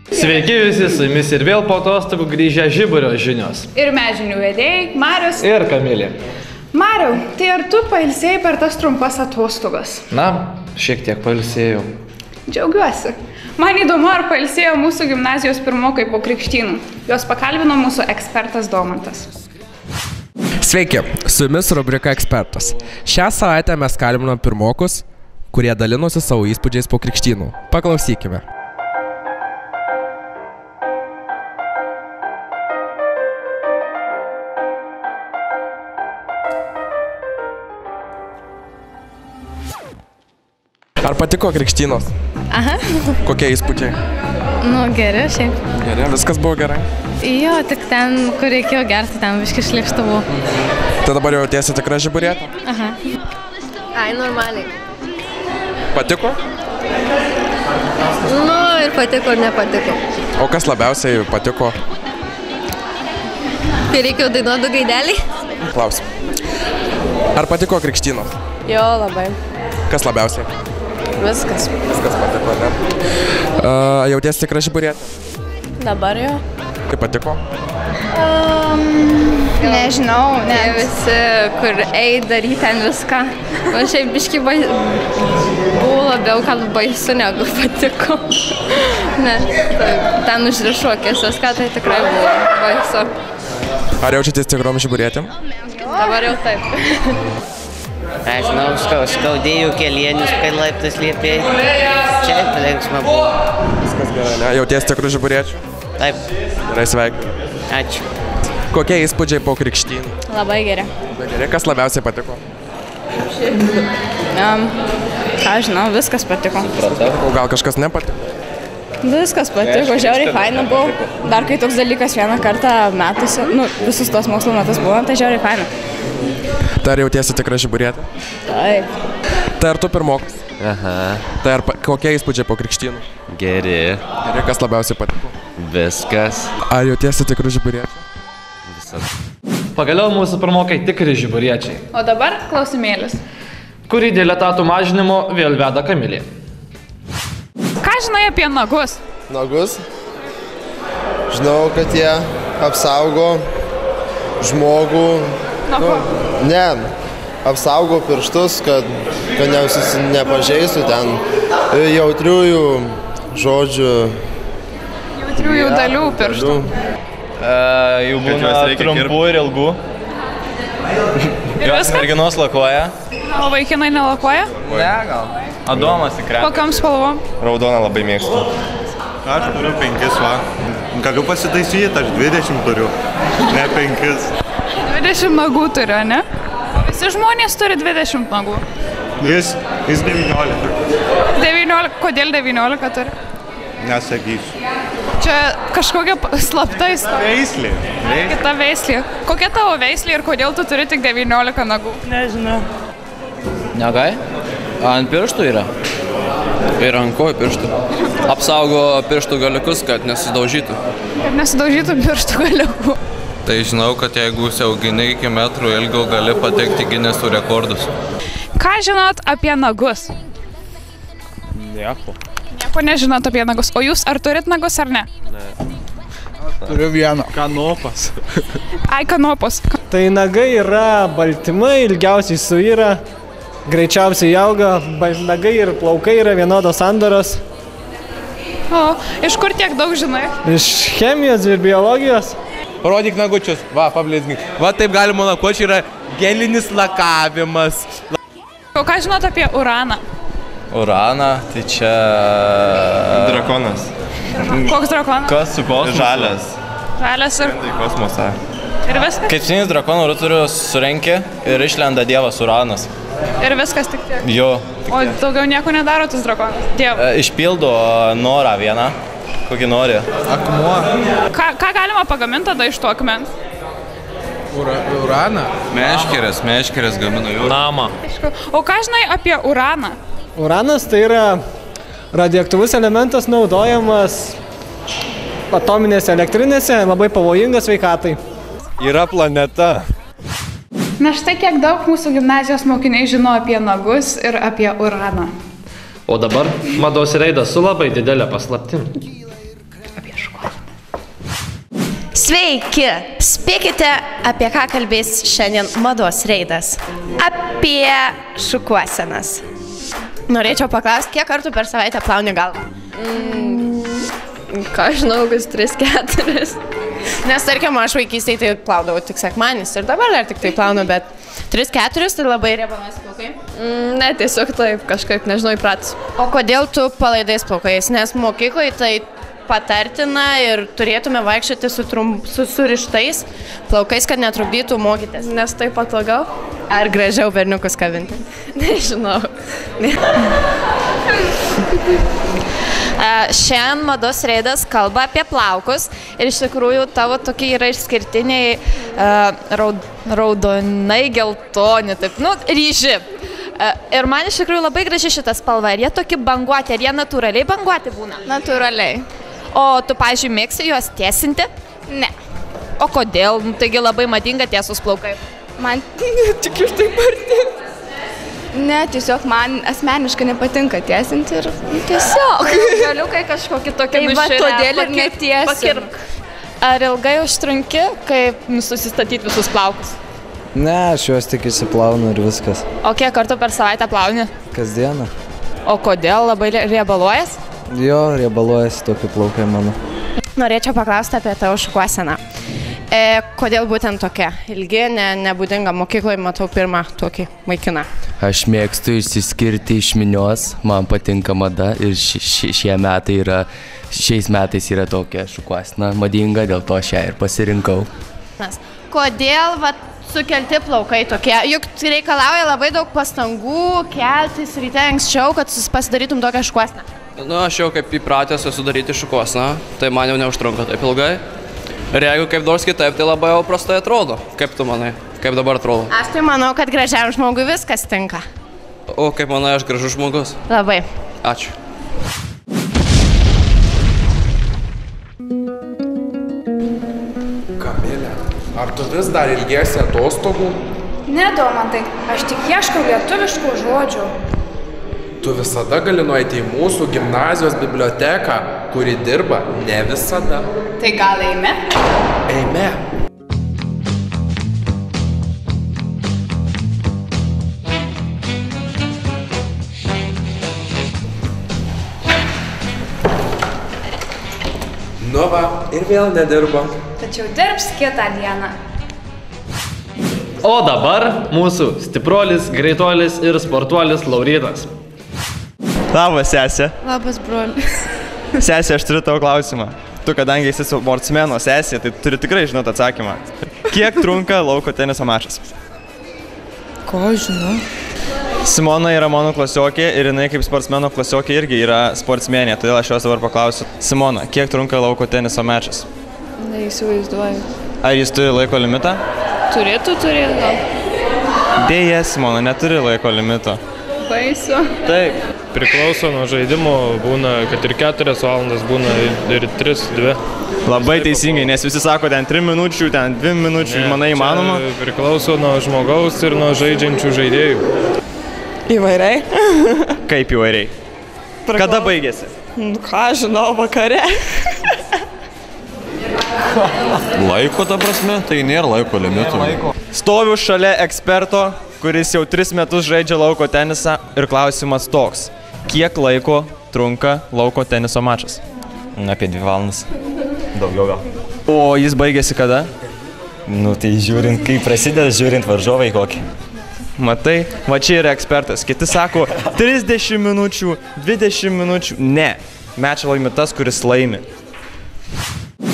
Sveiki visi, su jumis ir vėl po atostogų grįžę Žiburio žinios. Ir mes žinių vedėjai, Marius ir Kamilė. Mariau, tai ar tu pailsėjai per tas trumpas atostogas? Na, šiek tiek pailsėjau. Džiaugiuosi. Man įdomu, ar pailsėjo mūsų gimnazijos pirmokai po krikštynų. Juos pakalbino mūsų ekspertas Domantas. Sveiki, su jumis rubrika Ekspertas. Šią savaitę mes kalbinome pirmokus, kurie dalinosi savo įspūdžiais po krikštynų. Paklausykime. Ar patiko krikštynos? Aha. Kokie įspūdžiai? Nu, geri, šiaip. Geri, viskas buvo gerai? Jo, tik ten, kur reikėjo gerti, ten biškai šlykštuvų. Tai dabar jau tiesi tikra žiburietė? Aha. Ai, normaliai. Patiko? Nu, ir patiko, ir nepatiko. O kas labiausiai patiko? Kai reikėjo dainuoti gaidelį? Klausim. Ar patiko krikštynos? Jo, labai. Kas labiausiai? Viskas. Viskas patiko, ne? Jautiesi tikra žiburietė? Dabar jo. Kaip patiko? Nežinau, ne. Visi, kur daryti ten viską. O šiaip biškai buvo labiau, kad baisu, negu patiko. Ne, ten užrišuokės viską, tai tikrai buvo baisu. Ar jaučiatės tikrom žiburietėm? Dabar jau taip. Aš žinau, skaudėjau kelienius, kai laiptas liepė. Čia linksma buvo. Viskas gerai, ne? Jauties tikrų žiburiečių? Taip. Gerai, sveikinu. Ačiū. Kokie įspūdžiai po krikštynų? Labai geri. Labai geri. Kas labiausiai patiko? Ką žinau, viskas patiko. O gal kažkas nepatiko? Viskas patiko, žiauriai faina buvo. Dar kai toks dalykas vieną kartą metuose, nu, visus tos mokslo metus buvo, tai žiauriai faina. Tai ar jautiesi tikra žiburietė? Taip. Tai ar tu pirmokas? Aha. Tai ar kokie įspūdžiai po krikštynų? Geri. Geri, kas labiausiai patiko? Viskas. Ar jautiesi tikra žiburietė? Visas. Pagaliau mūsų pirmokai tikri žiburiečiai. O dabar klausimėlis. Kurį dėl etatų mažinimo vėl veda Kamilė. Ką žinai apie nagus? Nagus? Žinau, kad jie apsaugo žmogų. Nuo ko? Ne, apsaugo pirštus, kad nepažeistų ten jautriųjų žodžių. Jautriųjų dalių pirštų. Jų būna trumpų ir ilgų. Jos merginos lakuoja. O vaikinai nelakuoja? Ne, gal. Adomas tikrai. Kokiam spalvom? Raudoną labai mėgstu. Aš turiu 5, va. Galiu pasitaisyti, aš 20 turiu, ne 5. 20 nagų turiu, ne? Visi žmonės turi 20 nagų. Jis 19. 19, kodėl 19 turi? Nesakysiu. Čia kažkokia slapta istorija. Veislė. Kita veislė. Kokia tavo veislė ir kodėl tu turi tik 19 nagų? Nežinau. Negai? Ant pirštų yra. Ir ant kojų pirštų. Apsaugo pirštų galiukus, kad nesidaužytų. Kad nesidaužytų pirštų galiukų. Tai žinau, kad jeigu užsiaugini iki metrų ilgio, gali patekti Ginesų rekordus. Ką žinot apie nagus? Nieko. Nieko nežinot apie nagus. O jūs ar turit nagus ar ne? Ne. Turiu vieną. Kanopas. Ai, kanopos. Tai nagai yra baltymai, ilgiausiai suyra, greičiausiai auga, nagai ir plaukai yra vienodos sandaros. O, iš kur tiek daug žinai? Iš chemijos ir biologijos. Parodyk nagučius. Va, pablizgink. Va, taip galima lakuočiai yra gelinis lakavimas. O ką žinot apie uraną? Uraną, tai čia... Drakonas. Koks drakonas? Kas su kosmosu? Žalias. Žalias ir... Tai kosmosą. Ir viskas? Kaip senis drakonų rutulius surenki ir išlenda dievas Uranas. Ir viskas tik tiek? Jo. O daugiau nieko nedaro tas drakonas? Dievas. Išpildo norą vieną, kokį nori. Akmuo. Ką galima pagaminti tada iš to akmens? Uraną? Meškerės gamina jų. Namą. O ką žinai apie uraną? Uranas tai yra radioaktyvus elementas naudojamas atominėse elektrinėse, labai pavojingas sveikatai. Yra planeta. Na štai kiek daug mūsų gimnazijos mokiniai žino apie nagus ir apie uraną. O dabar mados reidas su labai didelė paslaptim. Sveiki! Spėkite, apie ką kalbės šiandien mados reidas. Apie šukuosenas. Norėčiau paklausti, kiek kartų per savaitę plauni galvą? Ką žinau, kas 3-4. Nes tarkim, aš vaikystėje tai plaudavau tik sekmanis ir dabar dar tik tai plaunu, bet 3-4 tai labai riebalas plaukai? Ne, tiesiog taip, kažkaip, nežinau, įpratus. O kodėl tu palaidais plaukais? Nes mokykloje tai patartina ir turėtume vaikščioti su surištais plaukais, kad netrukdytų mokytis. Nes taip patogiau? Ar gražiau berniukus kabinti? Nežinau. Šiandien mados reidas kalba apie plaukus ir iš tikrųjų tavo tokie yra išskirtiniai raudonai geltoni, taip, ryži. Ir man iš tikrųjų labai graži šita spalva. Ar jie tokie banguoti, ar jie natūraliai banguoti būna? Natūraliai. O tu, pavyzdžiui, mėgsi juos tiesinti? Ne. O kodėl? Taigi labai madinga tiesus plaukai. Man tik iš taip arti. Ne, tiesiog man asmeniškai nepatinka tiesinti ir tiesiog. Galiukai kažkokį tokį nuširę. Todėl ir netiesink. Ar ilgai užtrunki, kaip susistatyti visus plaukus? Ne, aš juos tik išsiplaunu ir viskas. O kiek kartų per savaitę plauni? Kasdieną. O kodėl labai riebaluojas? Jo, riebaluojasi tokie plaukai mano. Norėčiau paklausti apie tavo šukuoseną. Kodėl būtent tokia? Ilgi, nebūdinga, mokykloje matau pirmą tokį vaikiną. Aš mėgstu išsiskirti iš minios, man patinka mada ir šiais metais yra tokia šukuosena madinga, dėl to šią ir pasirinkau. Kodėl sukelti plaukai tokie? Juk reikalauja labai daug pastangų keltis ryte anksčiau, kad pasidarytum tokią šukuoseną. Aš jau kaip įpratęs esu daryti šukuoseną, tai man jau neužtrunka taip ilgai. Ir jeigu kaip nors kitaip, tai labai jau prastai atrodo. Kaip tu manai? Kaip dabar atrodo? Aš tai manau, kad gražiam žmogui viskas tinka. O kaip manai, aš gražus žmogus? Labai. Ačiū. Kamilė, ar tu vis dar ilgiesi atostogų? Ne, Domantai, aš tik ieškau lietuviškų žodžių. Tu visada gali nueiti į mūsų gimnazijos biblioteką, kuri dirba ne visada. Tai gal eime? Eime. Nu va, ir vėl nedirba. Tačiau dirbs kitą dieną. O dabar mūsų stipruolis, greituolis ir sportuolis Laurinas. Labas, sesė. Labas, broli. Sesė, aš turiu tavo klausimą. Tu, kadangi esi sportsmeno sesė, tai turi tikrai žinoti atsakymą. Kiek trunka lauko teniso mačas? Ko žinau? Simona yra mano klasiokė ir jinai kaip sportsmeno klasiokė irgi yra sportsmenė, todėl aš jos dabar paklausiu. Simona, kiek trunka lauko teniso mačas? Neįsivaizduoju. Ar jis turi laiko limitą? Turėtų gal. Deja, Simona neturi laiko limito. Baisu. Taip. Priklauso nuo žaidimo, būna, kad ir 4 valandas, būna ir 3-2. Labai teisingai, nes visi sako, ten 3 minučių, ten 2 minučių, manai įmanoma? Priklauso nuo žmogaus ir nuo žaidžiančių žaidėjų. Įvairiai. Kaip įvairiai? Kada baigėsi? Ką žinau, vakare. Laiko, ta prasme, tai nėra laiko limito. Stoviu šalia eksperto, kuris jau 3 metus žaidžia lauko tenisą ir klausimas toks. Kiek laiko trunka lauko teniso mačas? Apie 2 valandas. Daugiau gal. O jis baigėsi kada? Nu tai žiūrint, kai prasideda, žiūrint varžovai kokį. Matai, va čia yra ekspertas. Kiti sako 30 minučių, 20 minučių. Ne, mečą laimi tas, kuris laimi.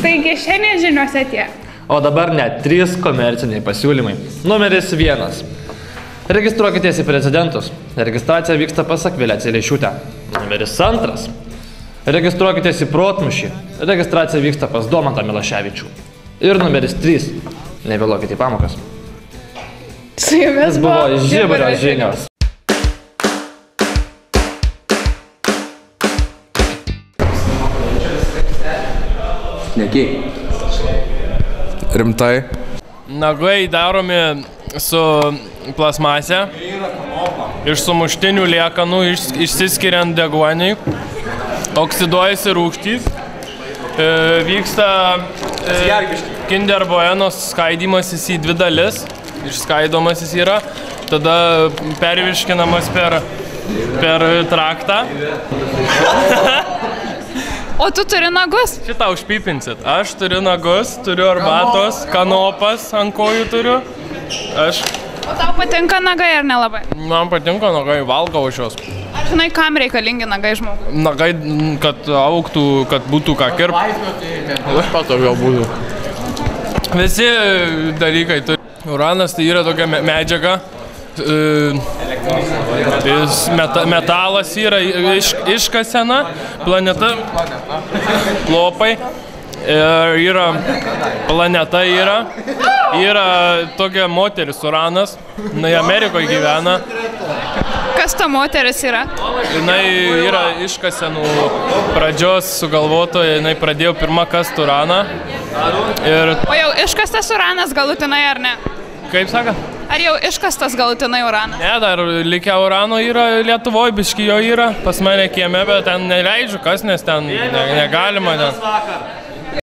Taigi šiandien žiniuose tiek. O dabar net 3 komerciniai pasiūlymai. Numeris 1. Registruokitės į precedentus. Registracija vyksta pas Akvilę Celeišiūtę. Numeris 2. Registruokitės į protmūšį. Registracija vyksta pas Domantą Milaševičių. Ir numeris 3. Nevėluokite į pamokas. Su jumis buvo Žiburio žinios. Nekiai. Rimtai. Nagai daromi su plasmasė. Iš sumuštinių liekanų išsiskiriant deguoniai. Oksiduojasi rūgštys. Vyksta Kinder Buenos skaidymasis į dvi dalis, išskaidomasis yra, tada pervirškinamas per traktą. O tu turi nagus? Šitą užpipinsit. Aš turiu nagus, turiu arbatos, kanopas ant kojų turiu. O tau patinka nagai ar nelabai? Man patinka nagai, valgau iš jos. Ar žinai, kam reikalingi nagai žmogui? Nagai, kad augtų, kad būtų ką kirpti. Patogiau būtų. Visi dalykai turi. Uranas tai yra tokia medžiaga. Metalas yra iškasena, planeta, lopai, planeta yra tokia moteris Uranas, jinai Amerikoje gyvena. Kas ta moteris yra? Jinai yra iškasenų pradžios sugalvotoja, jinai pradėjo pirmą kast Uraną. O jau iškastas Uranas galutinai ar ne? Kaip saka? Ar jau iškastas galutinai Uranas? Ne, dar likę Urano yra Lietuvoje, biški jo yra, pas mane kieme, bet ten neleidžiu kas, nes ten negalima.